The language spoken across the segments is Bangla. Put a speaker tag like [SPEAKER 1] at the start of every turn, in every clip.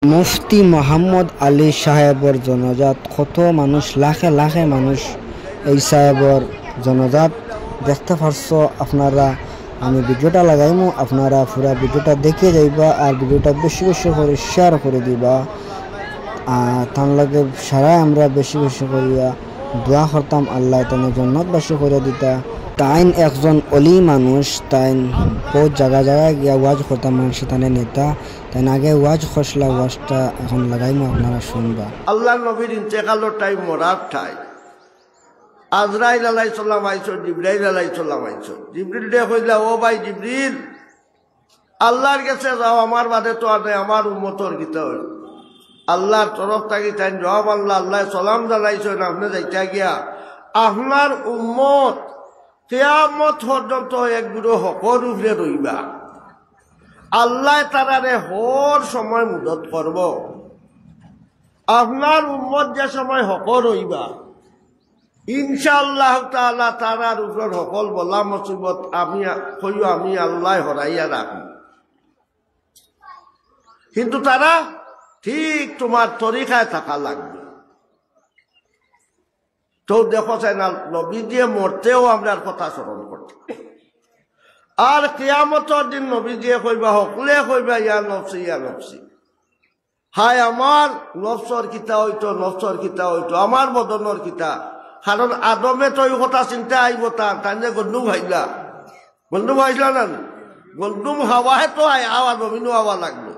[SPEAKER 1] মুফতি মোহাম্মদ আলী সাহেবর জনজাত কত মানুষ, লাখে লাখে মানুষ এই সাহেবর জনজাত দেখতে পারছো আপনারা। আমি ভিডিওটা লাগাইমু, আপনারা পুরা ভিডিওটা দেখে যাইবা আর ভিডিওটা বেশি বেশি করে শেয়ার করে দিবা। তার লাগে সারাই আমরা বেশি বেশি করিয়া দোয়া করতাম আল্লাহ তাদের জন্নত বেশি করে দিতা। তাইন একজন অলি মানুষ, তাইন বহুত জায়গা জায়গায় গিয়া ওয়াজ করতাম, মানুষ তানে নেতা। তাই আগে ওয়াজ খসলা, ওয়াজটা এখন লাগাইমু, আপনারা শুনবা।
[SPEAKER 2] আল্লাহ নবীর ইন্তেকালের টাইম মরার ঠাই আজরাইল আলাইহিস সালাম আইছো, জিবরাইল আলাইহিস সালাম আইছো। জিবরিল দে কইলা, ও ভাই জিবরিল, আল্লাহর কাছে যাও, আমার বাদে তো আর আমার উম্মতর গীতা হইল। আল্লাহর তরফ থাকি তাই জবাব আল্লাহ আল্লাহ সালাম জানাইছো, আপনি যাইতা গিয়া আপনার উম্মত কিয়ামত পর্যন্ত এক গুরু হকর উপরে রইবা। আল্লাহ তারারে হর সময় মুদত করব। আপনার উম্মত যে সময় হকর রইবা, ইনশাআল্লাহ তাআলা তারার উপর হকল বলা মুসিবত আমি আল্লাহ হরাইয়া রাখি। কিন্তু তারা ঠিক তোমার তরিকায় থাকা লাগবে। তো দেখো চাই না, নবী দিয়ে মরতেও আমরা কথা স্মরণ করতে, আর কিয়ামতের দিন নবী দিয়ে কইবা, হকলে কইবা ইয়া নফসি ইয়া নফসি। হায় আমার নফসর কিতা হইতো, নফসর কিতা হইতো, আমার বদনের কিতা। কারণ আদমে তো এই কথা চিন্তা আইব, তার যে গন্ডুম ভাইলা, গন্ডুম ভাইলা না, গন্ডুম হাওয়ায় তো আওয়া নবীনও হাওয়া লাগলো।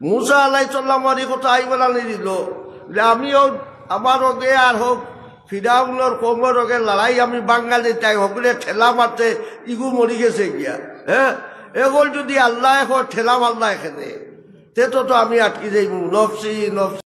[SPEAKER 2] মুসা আলাইহিস সালামের এই কথা আইব না দিল যে আমিও আমার রোগে আর হোক ফিরাউনের কৌমের রোগে লড়াই, আমি বাঙালি তাই হকলে ঠেলা মারতে ইগু মরি গেছে গিয়া। হ্যাঁ, এগুলো যদি আল্লাহ ঠেলা মাল্লা এখানে, তে তো আমি আটকি যাইব। নফসি নফসি।